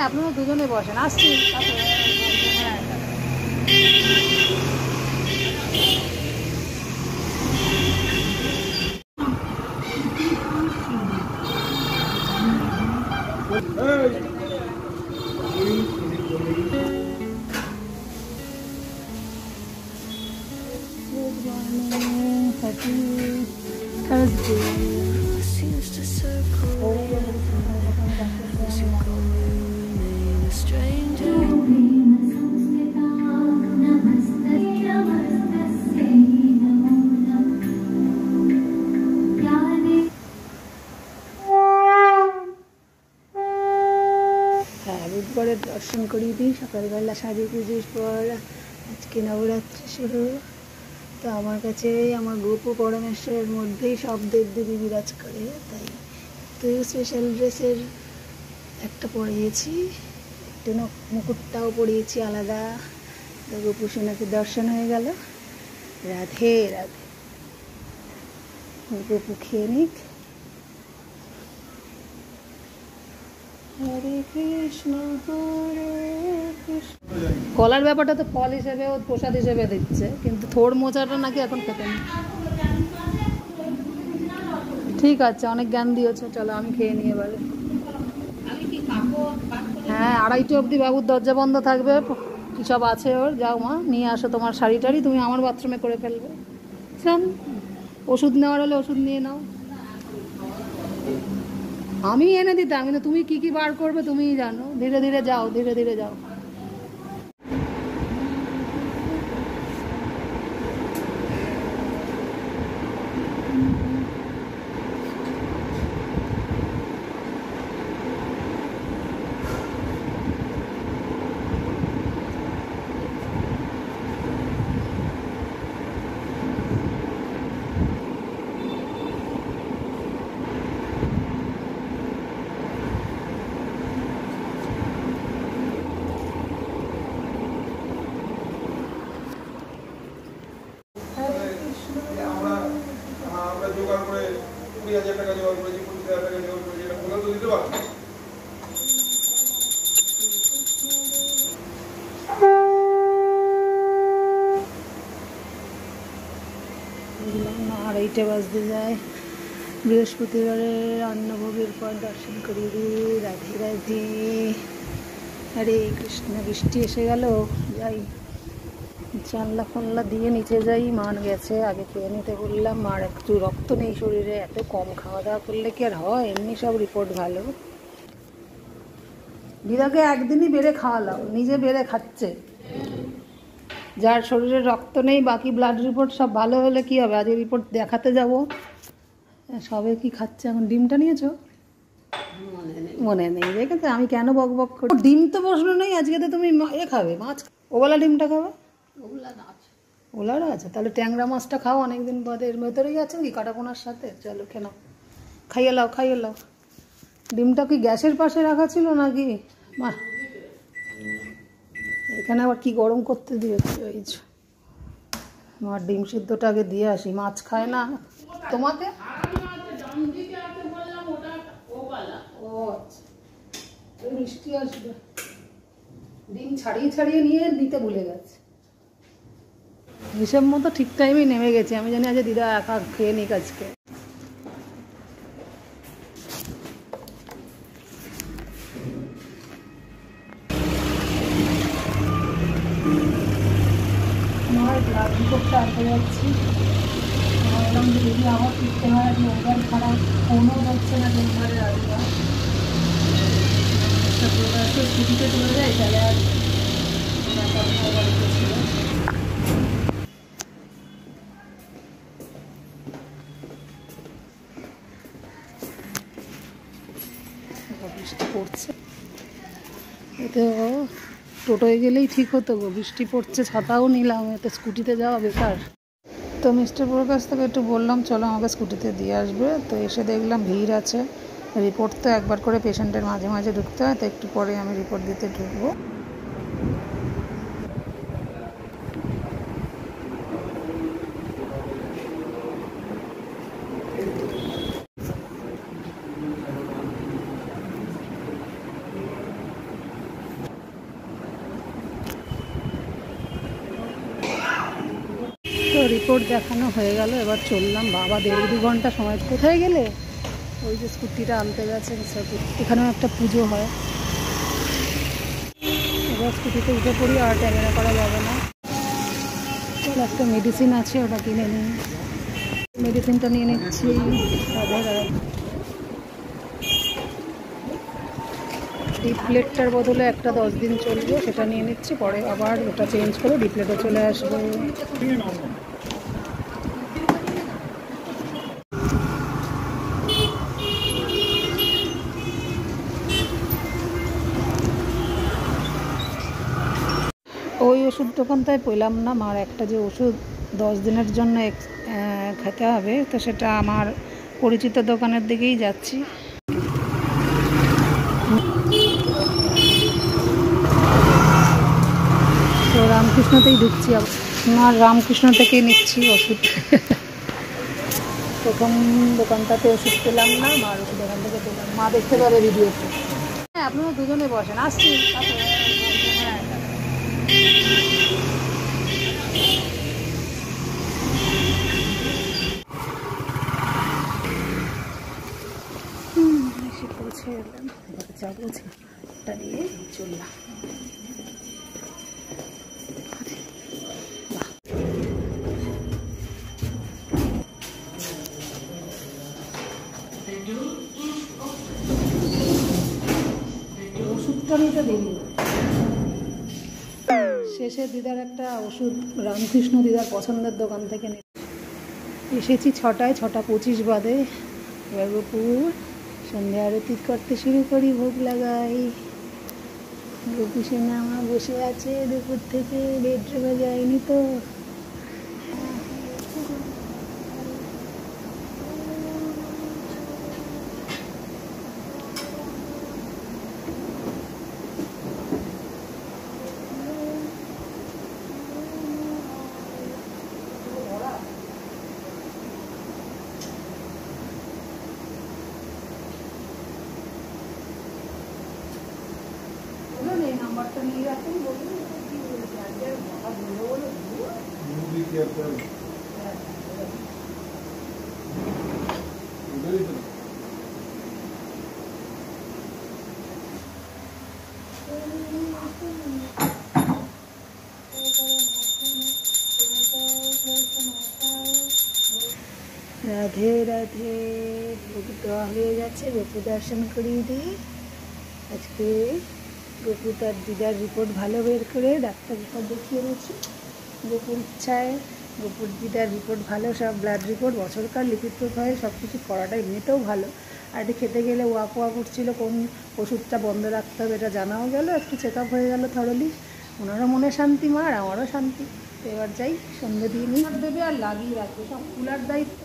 আপনারা দুজনে বসেন, আসছি। Happy Thursday. Seems to circle as you go remain a stranger. বুধবারের দর্শন করিয়ে দিই সকালবেলা সাজিয়ে পুজোর পর। আজকে নবরাত্রি শুরু। তো আমার কাছে আমার গোপ পরমেশ্বরের মধ্যেই সব দেবদেবী বিরাজ করে, তাই তো স্পেশাল ড্রেসের একটা পরিয়েছি, একটু মুকুটটাও পরিয়েছি আলাদা। তো গোপু সোনাকে দর্শন হয়ে গেল। রাধে রাধে। গোপু খেয়ে নিক। হরে কৃষ্ণ হরে কৃষ্ণ। কলার ব্যাপারটা তো ফল হিসেবে ও প্রসাদ হিসেবে দিচ্ছে, কিন্তু থোড় মোচাটা নাকি এখন খেতে নেই। ঠিক আছে, অনেক জ্ঞান দিয়েছো, চলো আমি খেয়ে নিয়ে এবারে। হ্যাঁ, 2:30 অবধি বাবুর দরজা বন্ধ থাকবে। কী সব আছে ওর, যাও মা নিয়ে আসো তোমার শাড়ি টাড়ি, তুমি আমার বাথরুমে করে ফেলবে। শোন, ওষুধ নেওয়ার হলে ওষুধ নিয়ে নাও। আমি এনে দিতাম, কিন্তু তুমি কি কি বার করবে তুমিই জানো। ধীরে ধীরে যাও, ধীরে ধীরে যাও। আড়াইটে বাজতে যায়। বৃহস্পতিবারের অন্নভোগের পর দর্শন করিয়ে দিই। রাধে রাধে। হরে কৃষ্ণ। বৃষ্টি এসে গেল, যাই জানলা ফানলা দিয়ে নিচে যাই। মান গেছে, আগে খেয়ে নিতে বললাম। মার একটু রক্ত নেই শরীরে, এত কম খাওয়া দাওয়া করলে কি আর হয়? এমনি সব রিপোর্ট ভালো। দিদাকে একদিনই বেড়ে খাওয়ালাম, নিজে বেড়ে খাচ্ছে। যার শরীরে রক্ত নেই, বাকি ব্লাড রিপোর্ট সব ভালো হলে কি হবে? আজকে রিপোর্ট দেখাতে যাব। সবে কি খাচ্ছে এখন? ডিমটা নিয়েছো? মনে নেই, দেখেছে আমি কেন বক বক করি। ডিম তো প্রশ্ন নেই, আজকে তো তুমি খাবে মাছ। ওবেলা ডিমটা খাবে, ওলারও আছে। তাহলে ট্যাংরা মাছটা খাও, অনেকদিন বাদে। এর ভেতরেই আছে কি কাটাপোনার সাথে? চলো কেন, খাইয়ে লাও, খাইয়ে লাও। ডিমটা কি গ্যাসের পাশে রাখা ছিল নাকি? মা এখানে আবার কি গরম করতে দিয়েছে? ওই আমার ডিম সিদ্ধটা আগে দিয়ে আসি। মাছ খায় না তোমাকে? ও আচ্ছা, মিষ্টি আসবে। ডিম ছাড়িয়ে ছাড়িয়ে নিয়ে দিতে ভুলে গেছে। হিসেব মতো ঠিক টাইমেই নেমে গেছে। আমি জানি আজ দিদা একা খেয়ে নিক আজকে। আমার ব্লাড রিপোর্টটা আনতে যাচ্ছি। ভাবলাম যে যদি আমার ফিরতে হয়, আজকে ওভার খারাপ, ফোনও হচ্ছে না ডেলিভারি আসবে। স্কুটিতে চলে যায়, তাহলে আর বাড়িতে ছিল। বৃষ্টি পড়ছে, এতে টোটোয় গেলেই ঠিক হতো গো। বৃষ্টি পড়ছে, ছাতাও নিলাম, এতে স্কুটিতে যাওয়া বেকার। তো মিস্টার পুরোর কাছ থেকে একটু বললাম চলো আমাকে স্কুটিতে দিয়ে আসবে। তো এসে দেখলাম ভিড় আছে। রিপোর্ট তো একবার করে পেশেন্টের মাঝে মাঝে ঢুকতে হয়, তো একটু পরে আমি রিপোর্ট দিতে ঢুকবো। রিপোর্ট দেখানো হয়ে গেল, এবার চললাম। বাবা 1.5-2 ঘন্টা সময়। কোথায় গেলে? ওই যে স্কুটিটা আনতে গেছে, এখানেও একটা পুজো হয়। এবার স্কুটিতে উঠে পড়ি, আর ক্যামেরা করা যাবে না। একটা মেডিসিন আছে, ওটা কিনে নিই। মেডিসিনটা নিয়ে নিচ্ছি। ডিপ্লেটটার বদলে একটা 10 দিন চলবে, সেটা নিয়ে নিচ্ছি। পরে আবার ওটা চেঞ্জ করে ডিপ্লেটে চলে আসবে। ওই ওষুধ দোকানটায় পেলাম না। মার একটা যে ওষুধ 10 দিনের জন্য খেতে হবে, তো সেটা আমার পরিচিত দোকানের দিকেই যাচ্ছি। তো রামকৃষ্ণতেই ঢুকছি। আমার রামকৃষ্ণ থেকেই নিচ্ছি ওষুধ। প্রথম দোকানটাতে ওষুধ পেলাম না, মার ওষুধ দোকান থেকে পেলাম। মা দেখতে পারে ভিডিওতে। হ্যাঁ, আপনারা দুজনে বসেন, আসছি। এসে পৌঁছে এলাম, এবার যাবো, ওটা নিয়ে চললাম। ওষুধটা নিতে দেরি, শেষে দিদার একটা ওষুধ রামকৃষ্ণ দিদার পছন্দের দোকান থেকে এসেছি 6টায়, 6:25 বাদে। এবার গোপুর সন্ধ্যা আরতি করতে শুরু করি, ভোগ লাগাই। গোপু সেনা আমার বসে আছে দুপুর থেকে, বেডরুমে যায়নি তো। নাম্বারটা নিয়ে রাখুন, বলুন রাধে রাধে। ভোগ দেওয়া হয়ে গেছে, গোপু দর্শন করিয়ে দিই। আজকে গোপু তার দিদার রিপোর্ট ভালো বের করে ডাক্তার রিপোর্ট দেখিয়ে নিয়েছি। গোপুর ইচ্ছায় গোপুর দিদার রিপোর্ট ভালো, সব ব্লাড রিপোর্ট, বছরকার লিপিড প্রোফাইল সব কিছু করাটা এমনিতেও ভালো। আর এটা খেতে গেলে ওয়াক করছিল, কোন ওষুধটা বন্ধ রাখতে হবে এটা জানাও গেল, একটু চেক আপ হয়ে গেল থরলি। ওনারও মনে শান্তি, মা আর আমারও শান্তি। তো এবার যাই, সন্ধ্যে দিয়ে নিই, দেবে আর লাগিয়ে রাখবে, সব খোলার দায়িত্ব।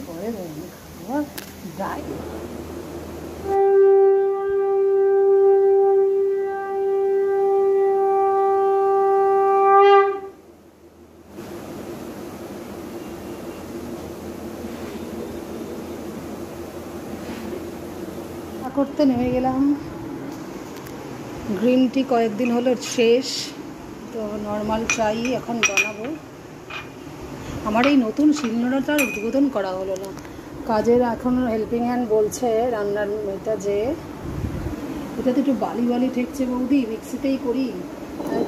করে খাওয়া যায়। করতে নেমে গেলাম। গ্রিন টি কয়েকদিন হলো শেষ, তো নর্মাল চাই এখন বানাবো। আমার এই নতুন শিলনোড়াটার উদ্বোধন করা হলো না। কাজের এখন হেল্পিং হ্যান্ড বলছে রান্নার মেয়েটা যে এটাতে একটু বালি বালি ঠেকছে বৌদি, মিক্সিতেই করি।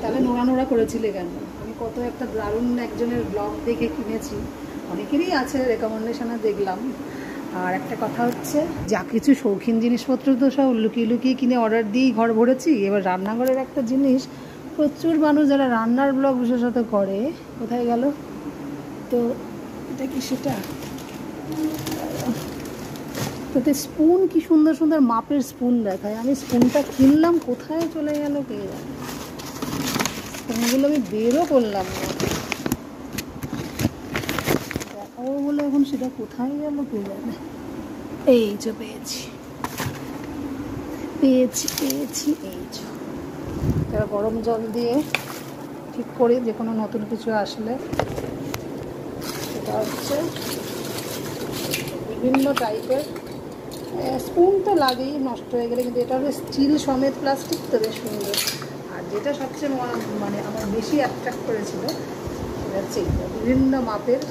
তাহলে নোড়া নোড়া করেছিলে কেন? আমি কত একটা দারুণ একজনের ব্লগ দেখে কিনেছি, অনেকেরই আছে রেকমেন্ডেশনে দেখলাম। আর একটা কথা হচ্ছে, যা কিছু শৌখিন জিনিসপত্র তো সব লুকিয়ে লুকিয়ে কিনে অর্ডার দিয়েই ঘর ভরেছি। এবার রান্নাঘরের একটা জিনিস প্রচুর মানুষ যারা রান্নার ব্লগ বিশেষত করে, কোথায় গেল? তো এটা কি সেটা? তাতে স্পুন, কি সুন্দর সুন্দর মাপের স্পুন দেখায়। আমি স্পুনটা কিনলাম, কোথায় চলে গেল কে জানে। স্পুনগুলো আমি বেরও করলাম না। ও বলে এখন সেটা কোথায় গেল কে জানে। এই যে পেয়েছি পেয়েছি পেয়েছি এই যে। এবার গরম জল দিয়ে ঠিক করি যে কোনো নতুন কিছু আসলে। সেটা হচ্ছে বিভিন্ন টাইপের স্পুন তো লাগেই নষ্ট হয়ে গেলে, কিন্তু এটা হচ্ছে স্টিল সমেত প্লাস্টিক, তো বেশ সুন্দর। আর যেটা সবচেয়ে মানে আমার বেশি অ্যাট্রাক্ট করেছিল সেটা হচ্ছে এইটা, বিভিন্ন মাপের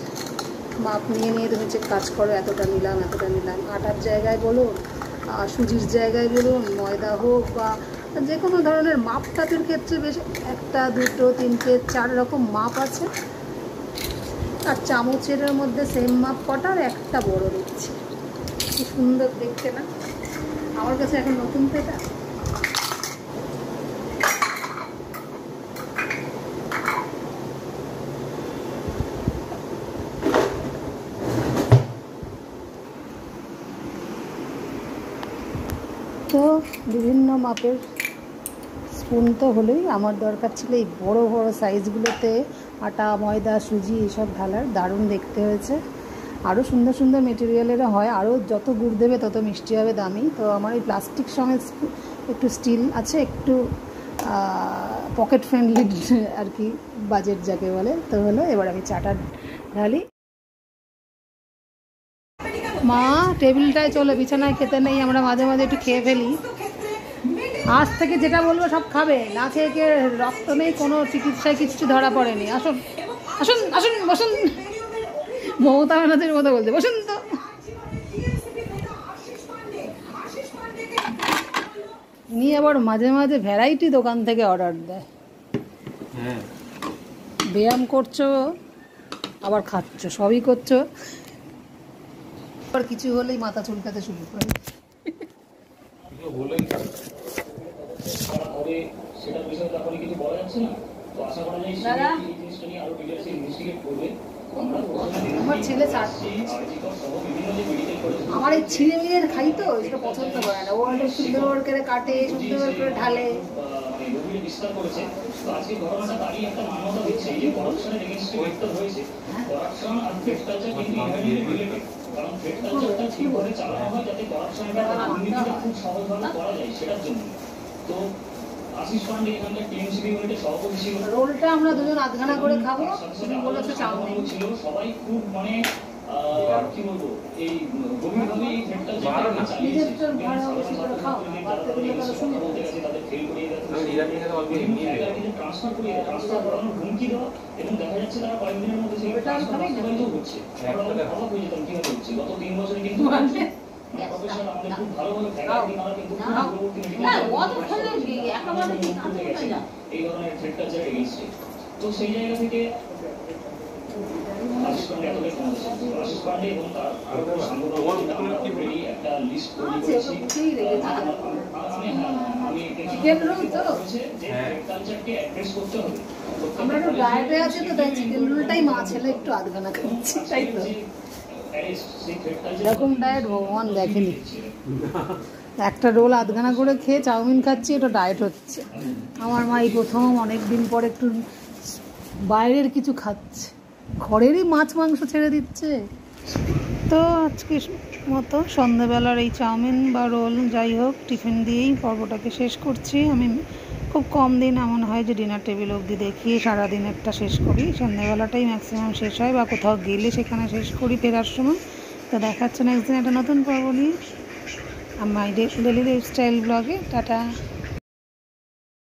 মাপ নিয়ে নিয়ে তুমি হচ্ছে কাজ করো, এতটা নিলাম এতটা নিলাম। আটার জায়গায় বলুন, সুজির জায়গায় বলুন, ময়দা হোক বা যে কোনো ধরনের মাপ টাপের ক্ষেত্রে বেশ 1 2 3 4 রকম মাপ আছে। আর চামচের মধ্যে সেম মাপ কটার একটা বড় দিচ্ছে, কি সুন্দর দেখতে না? আমার কাছে এখন নতুন তো এটা। তো বিভিন্ন মাপের স্পুন তো হলেই আমার দরকার ছিল এই বড় বড় সাইজগুলোতে আটা ময়দা সুজি এসব ঢালার। দারুণ দেখতে হয়েছে। আরও সুন্দর সুন্দর মেটেরিয়ালেরও হয়, আরও যত গুড় দেবে তত মিষ্টি হবে, দামি। তো আমার এই প্লাস্টিক সমেত একটু স্টিল আছে, একটু পকেট ফ্রেন্ডলি আর কি, বাজেট যাকে বলে। তো হলো, এবার আমি চাটা ঢালি। মা টেবিলটায় চলে, বিছানায় খেতে নেই, আমরা মাঝে মাঝে একটু খেয়ে ফেলি। আজ থেকে যেটা বলবো সব খাবে, না খেয়ে খেয়ে রক্ত নেই, কোনো চিকিৎসায় কিচ্ছু ধরা পড়েনি। আসুন আসুন আসুন বসুন, মমতা ব্যানার্জির মতো বলছে বসুন। তো উনি আবার মাঝে মাঝে ভ্যারাইটি দোকান থেকে অর্ডার দেয়। ব্যায়াম করছো আবার খাচ্ছ, সবই করছো, আবার কিছু হলেই মাথা চুলকাতে শুরু করে। আমার ছেলে আমার এই ছিঁড়ে মিড়ে খাই তো, এটা পছন্দ করে না। ও সুন্দর করে কাটে, সুন্দর করে ঢালে। রোলটা আমরা দুজন আধখানা করে খাবো, তুমি বলেছো চাউমিন। কি বলবো, এই গভীরভাবে এই থ্রেডটা নিজের ভাড়া বেশি করে খাও, বাড়তে দিলে তারা শুনে তাদের ফেল করিয়ে দেয়, ট্রান্সফার করিয়ে দেয়, ট্রান্সফার করানোর হুমকি দেওয়া, এবং দেখা যাচ্ছে তারা কয়েকদিনের মধ্যে সেই ট্রান্সফার বাস্তবায়িত হচ্ছে। আমরা অবাক হয়ে যেতাম কিভাবে হচ্ছে। গত 3 বছরে কিন্তু প্রফেশনাল আমাদের খুব ভালো ভালো ফ্যাকাল্টি, তারা কিন্তু এই ধরনের থ্রেড কালচার এগেইনস্টে। তো সেই জায়গা থেকে আশিস পান্ডে এতটাই কমেছে। আশিস পান্ডে এবং তার একটা লিস্ট তৈরি করেছি। আমি কালচারকে অ্যাড্রেস করতে হবে। আমরা একটু ডায়েটে আছি, তো তাই চিকেন রোলটাই মা ছেলে একটু আধখানা খাচ্ছি, তাই তো। এরকম ডায়েট ভগবান দেখেনি। একটা রোল আধখানা করে খেয়ে চাউমিন খাচ্ছি, এটা ডায়েট হচ্ছে। আমার মা এই প্রথম অনেক দিন পর একটু বাইরের কিছু খাচ্ছে, ঘরেরই মাছ মাংস ছেড়ে দিচ্ছে। তো আজকে মতো সন্ধ্যাবেলার এই চাউমিন বা রোল যাই হোক টিফিন দিয়েই পর্বটাকে শেষ করছি। আমি খুব কম দিন এমন হয় যে ডিনার টেবিল অবধি দেখিয়ে সারাদিন একটা শেষ করি, সন্ধ্যাবেলাটাই ম্যাক্সিমাম শেষ হয়, বা কোথাও গেলে সেখানে শেষ করি ফেরার সময়। তো দেখাচ্ছে নেক্সট দিন একটা নতুন পর্ব নিয়ে আমার ডেলি লাইফস্টাইল ব্লগে। টাটা।